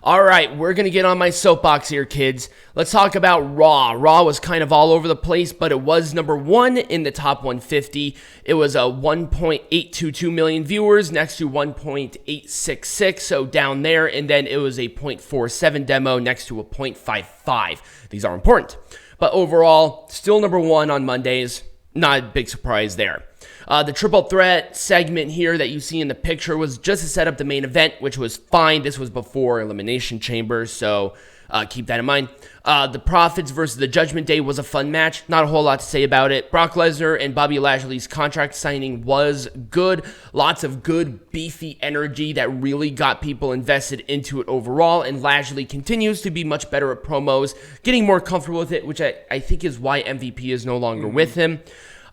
All right, we're going to get on my soapbox here, kids. Let's talk about Raw. Raw was kind of all over the place, but it was number one in the top 150. It was a 1.822 million viewers next to 1.866, so down there. And then it was a 0.47 demo next to a 0.55. These are important. But overall, still number one on Mondays. Not a big surprise there. The triple threat segment here that you see in the picture was just to set up the main event, which was fine. This was before Elimination Chamber, so keep that in mind. The Profits versus the Judgment Day was a fun match. Not a whole lot to say about it. Brock Lesnar and Bobby Lashley's contract signing was good. Lots of good, beefy energy that really got people invested into it overall, and Lashley continues to be much better at promos, getting more comfortable with it, which I think is why MVP is no longer with him.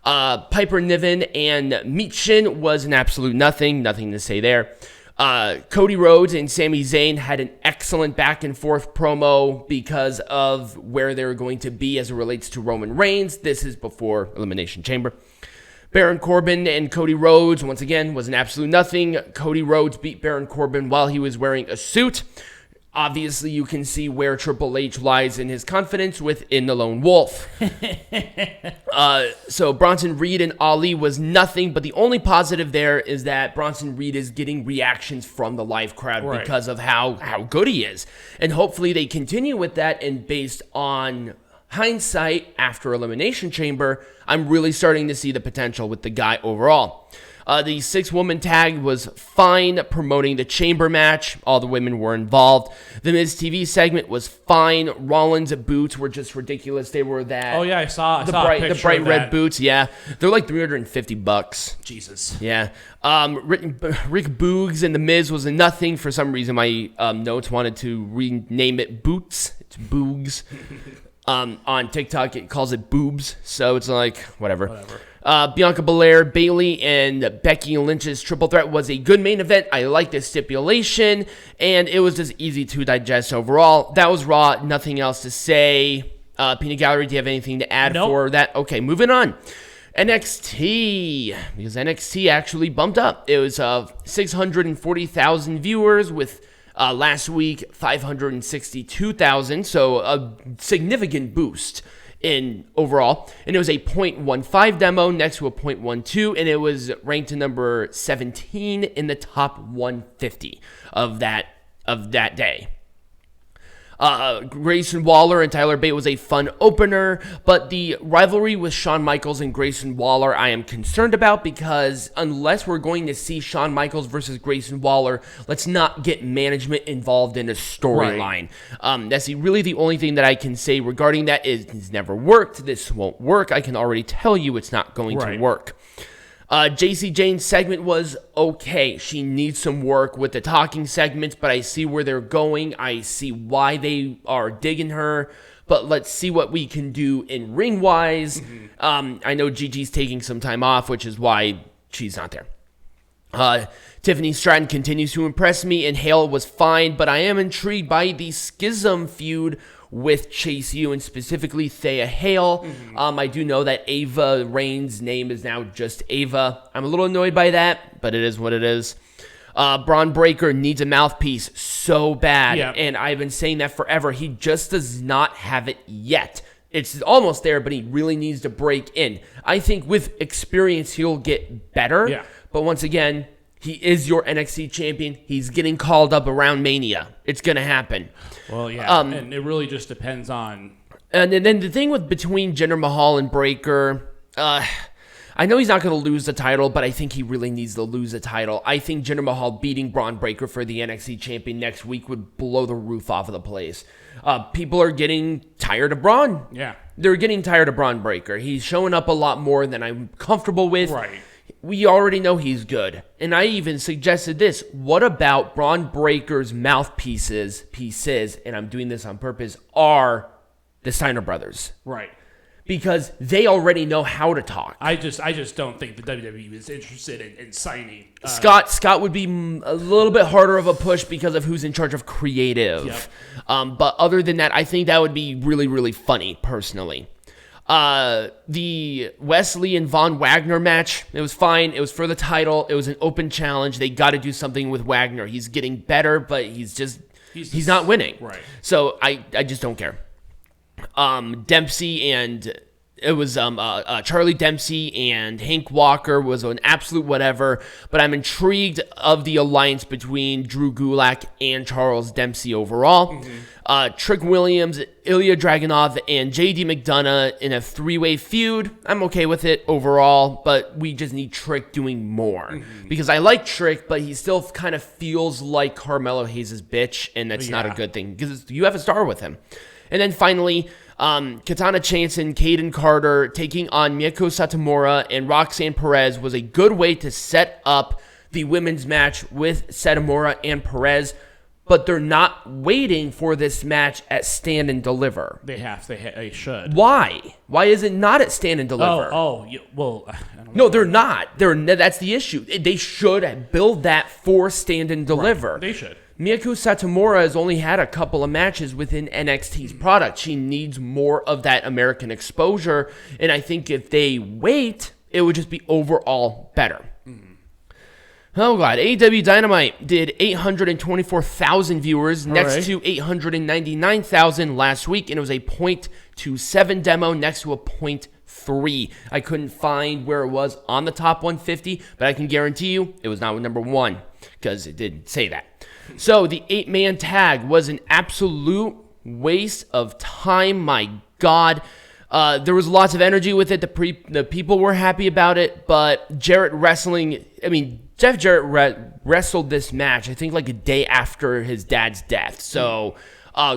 Piper Niven and Michin was an absolute nothing to say there. Cody Rhodes and Sami Zayn had an excellent back and forth promo because of where they're going to be as it relates to Roman Reigns. This is before Elimination Chamber. Baron Corbin and Cody Rhodes, once again, was an absolute nothing. Cody Rhodes beat Baron Corbin while he was wearing a suit. Obviously, you can see where Triple H lies in his confidence within the Lone Wolf. So Bronson Reed and Ali was nothing, but the only positive there is that Bronson Reed is getting reactions from the live crowd because of how good he is. And hopefully they continue with that, and based on hindsight after Elimination Chamber, I'm really starting to see the potential with the guy overall. The 6-woman tag was fine, promoting the chamber match. All the women were involved. The Miz TV segment was fine. Rollins' boots were just ridiculous. They were that. Oh yeah, I saw the a bright red boots. Yeah, they're like $350. Jesus. Yeah. Rick Boogs and the Miz was a nothing. For some reason, my notes wanted to rename it Boots. It's Boogs. On TikTok, it calls it boobs, so it's like whatever. Bianca Belair, Bayley, and Becky Lynch's triple threat was a good main event. I like the stipulation, and it was just easy to digest overall. That was Raw. Nothing else to say. Peanut Gallery, do you have anything to add for that? Okay, moving on. NXT, because NXT actually bumped up. It was 640,000 viewers with last week 562,000, so a significant boost in overall, and it was a 0.15 demo next to a 0.12, and it was ranked to number 17 in the top 150 of that day. Grayson Waller and Tyler Bate was a fun opener, but the rivalry with Shawn Michaels and Grayson Waller I am concerned about, because unless we're going to see Shawn Michaels versus Grayson Waller, let's not get management involved in a storyline. That's really the only thing that I can say regarding that. It's never worked. This won't work. I can already tell you it's not going to work. JC Jane's segment was okay. She needs some work with the talking segments, but I see where they're going. I see why they are digging her, but let's see what we can do in ring-wise. I know Gigi's taking some time off, which is why she's not there. Tiffany Stratton continues to impress me, and Hale was fine, but I am intrigued by the Schism feud with Chase U, and specifically Thea Hale. I do know that Ava Rain's name is now just Ava. I'm a little annoyed by that, but it is what it is. Braun Breaker needs a mouthpiece so bad, and I've been saying that forever. He just does not have it yet. It's almost there, but he really needs to break in. I think with experience, he'll get better, but once again, he is your NXT champion. He's getting called up around Mania. It's going to happen. Well, yeah, and it really just depends on... And then the thing between Jinder Mahal and Breaker, I know he's not going to lose the title, but I think he really needs to lose the title. I think Jinder Mahal beating Braun Breaker for the NXT champion next week would blow the roof off of the place. People are getting tired of Braun. Yeah. They're getting tired of Braun Breaker. He's showing up a lot more than I'm comfortable with. Right. We already know he's good. And I even suggested this. What about Braun Breaker's mouthpieces, and I'm doing this on purpose, are the Steiner brothers? Right. Because they already know how to talk. I just don't think the WWE is interested in signing. Scott would be a little bit harder of a push because of who's in charge of creative. But other than that, I think that would be really, really funny, personally. The Wesley and Von Wagner match, it was fine. It was for the title. It was an open challenge. They got to do something with Wagner. He's getting better, but he's just He's not winning. Right. So I just don't care. Dempsey and it was Charlie Dempsey and Hank Walker was an absolute whatever, but I'm intrigued of the alliance between Drew Gulak and Charles Dempsey overall. Trick Williams, Ilya Dragunov, and JD McDonough in a three-way feud. I'm okay with it overall, but we just need Trick doing more. Because I like Trick, but he still kind of feels like Carmelo Hayes' bitch, and that's not a good thing, because you have a star with him. And then finally, Katana Chance and Kaden Carter taking on Miyako Satomura and Roxanne Perez was a good way to set up the women's match with Satomura and Perez, but they're not waiting for this match at Stand and Deliver. They should. Why? Why is it not at Stand and Deliver? Well, I don't no, they're not. That's the issue. They should build that for Stand and Deliver. Right. They should. Miyako Satomura has only had a couple of matches within NXT's product. She needs more of that American exposure, and I think if they wait, it would just be overall better. Oh, God. AEW Dynamite did 824,000 viewers next to 899,000 last week, and it was a .27 demo next to a .3. I couldn't find where it was on the top 150, but I can guarantee you it was not number one because it didn't say that. So the 8-man tag was an absolute waste of time. My God. There was lots of energy with it. The people were happy about it, but Jeff Jarrett wrestled this match, I think, like a day after his dad's death. So,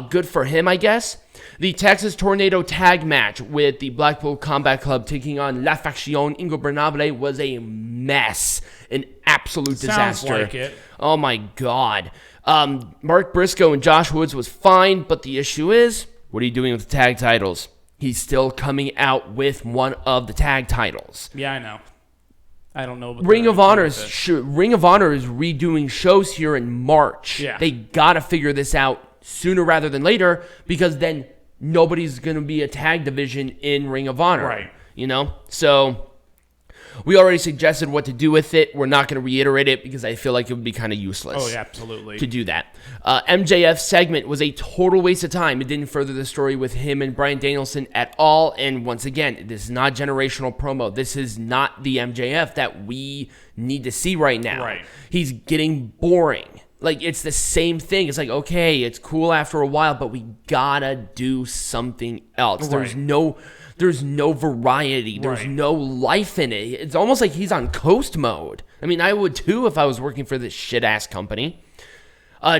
good for him, I guess. The Texas Tornado tag match with the Blackpool Combat Club taking on La Faction Ingobernable was a mess. An absolute disaster. Sounds like it. Oh, my God. Mark Briscoe and Josh Woods was fine, but the issue is, what are you doing with the tag titles? He's still coming out with one of the tag titles. Yeah, I know. I don't know. Ring of Honor is redoing shows here in March. Yeah. They got to figure this out sooner rather than later, because then nobody's going to be a tag division in Ring of Honor. Right. So we already suggested what to do with it. We're not going to reiterate it because I feel like it would be kind of useless. Oh, yeah, absolutely. To do that. MJF's segment was a total waste of time. It didn't further the story with him and Bryan Danielson at all. And once again, this is not generational promo. This is not the MJF that we need to see right now. Right. He's getting boring. Like, it's the same thing. It's like, okay, it's cool after a while, but we gotta do something else. Right. There's no variety. There's no life in it. It's almost like he's on coast mode. I mean, I would too if I was working for this shit-ass company.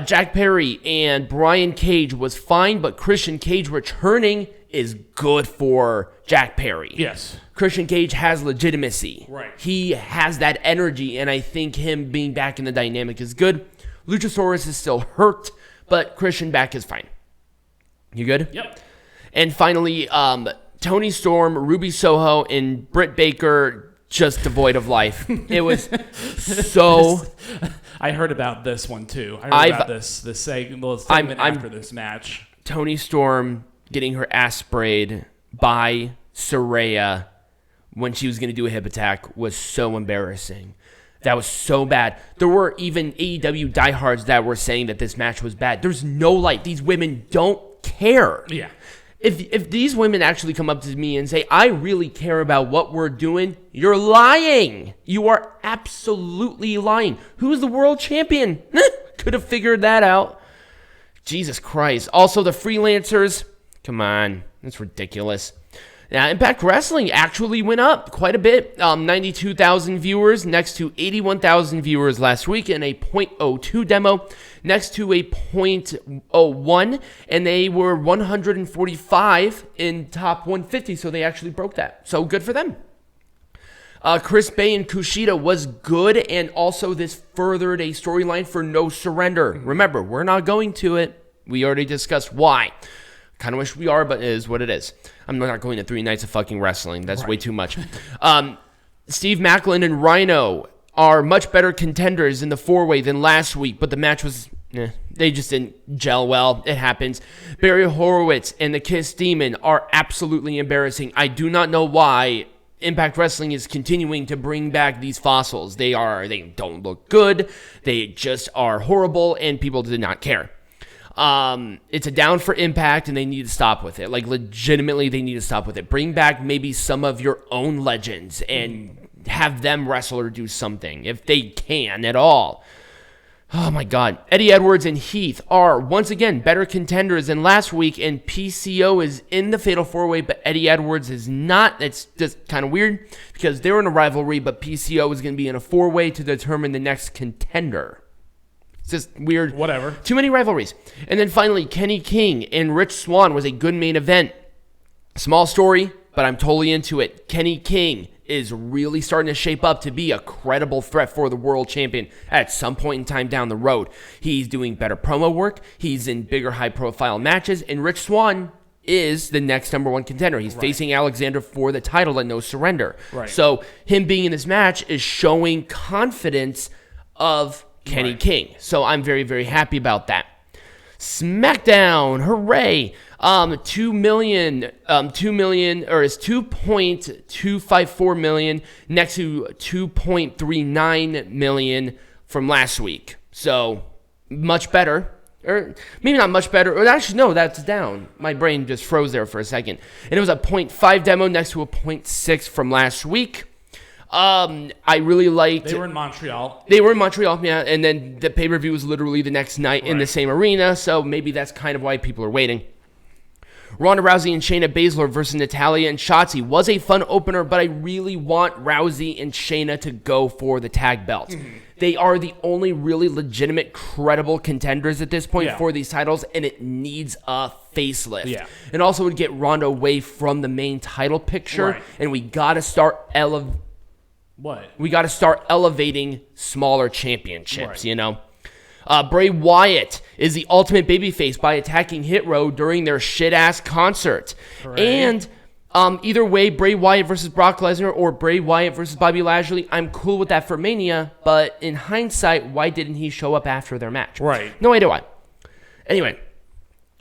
Jack Perry and Brian Cage was fine, but Christian Cage returning is good for Jack Perry. Yes. Christian Cage has legitimacy. Right. He has that energy, and I think him being back in the dynamic is good. Luchasaurus is still hurt, but Christian back is fine. You good? Yep. And finally, Tony Storm, Ruby Soho, and Britt Baker just devoid of life. It was so... I heard about this one, too. I heard about this segment after this match. Tony Storm getting her ass sprayed by Saraya when she was going to do a hip attack was so embarrassing. That was so bad. There were even AEW diehards that were saying that this match was bad. There's no light. These women don't care. Yeah. If these women actually come up to me and say, I really care about what we're doing, you're lying. You are absolutely lying. Who's the world champion? Could have figured that out. Jesus Christ. Also, the freelancers. Come on. That's ridiculous. Now, Impact Wrestling actually went up quite a bit. 92,000 viewers next to 81,000 viewers last week in a .02 demo next to a .01, and they were 145 in top 150, so they actually broke that. So good for them. Chris Bay and Kushida was good, and also this furthered a storyline for No Surrender. Remember, we're not going to it. We already discussed why. Kind of wish we are, but it is what it is. I'm not going to 3 nights of fucking wrestling. That's way too much. Steve Macklin and Rhino are much better contenders in the 4-way than last week, but the match was... they just didn't gel well. It happens. Barry Horowitz and the Kiss Demon are absolutely embarrassing. I do not know why Impact Wrestling is continuing to bring back these fossils. They don't look good. They just are horrible, and people did not care. It's a down for Impact, and they need to stop with it. Like, legitimately, they need to stop with it. Bring back maybe some of your own legends and have them wrestle or do something, if they can at all. Oh, my God. Eddie Edwards and Heath are, once again, better contenders than last week, and PCO is in the Fatal 4-Way, but Eddie Edwards is not. That's just kind of weird, because they're in a rivalry, but PCO is going to be in a 4-Way to determine the next contender. It's just weird. Whatever. Too many rivalries. And then finally, Kenny King and Rich Swann was a good main event. Small story, but I'm totally into it. Kenny King is really starting to shape up to be a credible threat for the world champion at some point in time down the road. He's doing better promo work. He's in bigger high-profile matches. And Rich Swann is the next number one contender. He's facing Alexander for the title at No Surrender. Right. So him being in this match is showing confidence of Kenny King. So I'm very, very happy about that. SmackDown, hooray! 2 million, or is 2.254 million next to 2.39 million from last week. So much better. Or maybe not much better. Or actually, no, that's down. My brain just froze there for a second. And it was a 0.5 demo next to a 0.6 from last week. I really liked... They were in Montreal. Yeah. And then the pay-per-view was literally the next night in the same arena, so maybe that's kind of why people are waiting. Ronda Rousey and Shayna Baszler versus Natalya and Shotzi was a fun opener, but I really want Rousey and Shayna to go for the tag belts. They are the only really legitimate, credible contenders at this point for these titles, and it needs a facelift. Yeah. And also would get Ronda away from the main title picture, and we got to start elevating smaller championships, you know? Bray Wyatt is the ultimate babyface by attacking Hit Row during their shit-ass concert. Right. And either way, Bray Wyatt versus Brock Lesnar or Bray Wyatt versus Bobby Lashley, I'm cool with that for Mania, but in hindsight, why didn't he show up after their match? Right. No idea why. Anyway,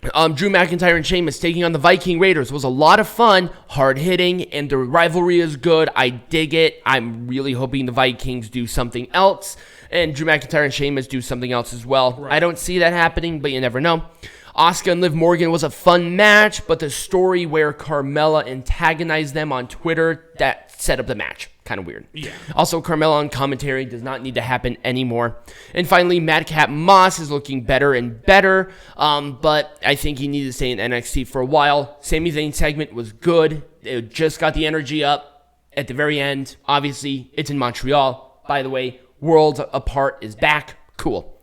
Drew McIntyre and Sheamus taking on the Viking Raiders was a lot of fun, hard-hitting, and the rivalry is good. I dig it. I'm really hoping the Vikings do something else, and Drew McIntyre and Sheamus do something else as well. Right. I don't see that happening, but you never know. Asuka and Liv Morgan was a fun match, but the story where Carmella antagonized them on Twitter, that set up the match. Kind of weird. Yeah. Also, Carmella on commentary does not need to happen anymore. And finally, Madcap Moss is looking better and better, but I think he needed to stay in NXT for a while. Sami Zayn segment was good. It just got the energy up at the very end. Obviously, it's in Montreal. By the way, Worlds Apart is back. Cool.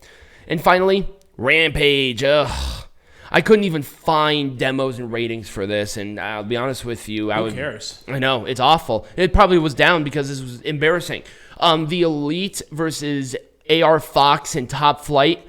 And finally, Rampage. I couldn't even find demos and ratings for this, and I'll be honest with you. Who cares? I know, it's awful. It probably was down because this was embarrassing. The Elite versus AR Fox and Top Flight,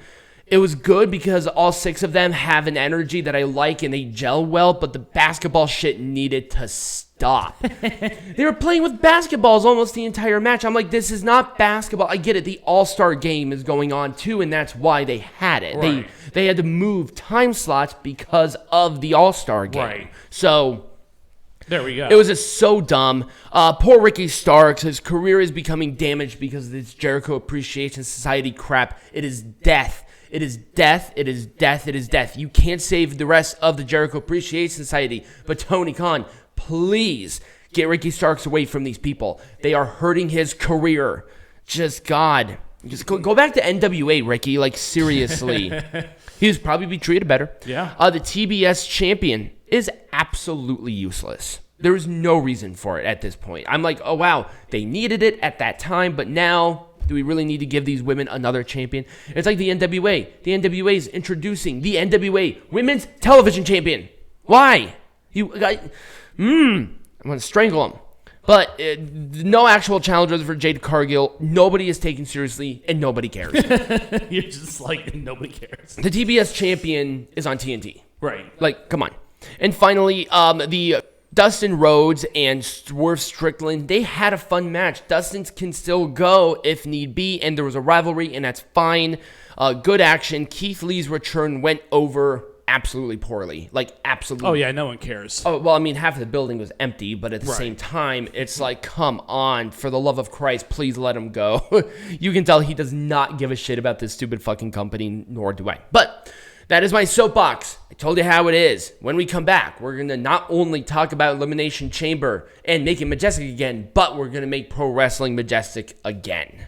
it was good because all 6 of them have an energy that I like and they gel well, but the basketball shit needed to stop. They were playing with basketballs almost the entire match. I'm like, this is not basketball. I get it. The All-Star game is going on too, and that's why they had it. Right. They had to move time slots because of the All-Star game. Right. So there we go. It was just so dumb. Poor Ricky Starks. His career is becoming damaged because of this Jericho Appreciation Society crap. It is death. It is death. It is death. It is death. You can't save the rest of the Jericho Appreciation Society. But Tony Khan, please get Ricky Starks away from these people. They are hurting his career. Just God. Just go back to NWA, Ricky. Like, seriously. He would probably be treated better. Yeah. The TBS champion is absolutely useless. There is no reason for it at this point. I'm like, oh, wow. They needed it at that time, but now... do we really need to give these women another champion? It's like the NWA. The NWA is introducing the NWA Women's Television Champion. Why? I'm going to strangle them. But no actual challengers for Jade Cargill. Nobody is taken seriously, and nobody cares. You're just like, nobody cares. The TBS champion is on TNT. Right. Like, come on. And finally, the... Dustin Rhodes and Swerve Strickland, they had a fun match. Dustin can still go if need be, and there was a rivalry, and that's fine. Good action. Keith Lee's return went over absolutely poorly. Like, absolutely. Oh, yeah, no one cares. Oh, well, I mean, half of the building was empty, but at the same time, it's like, come on, for the love of Christ, please let him go. You can tell he does not give a shit about this stupid fucking company, nor do I. But... That is my soapbox. I told you how it is. When we come back, we're going to not only talk about Elimination Chamber and make it majestic again, but we're going to make pro wrestling majestic again.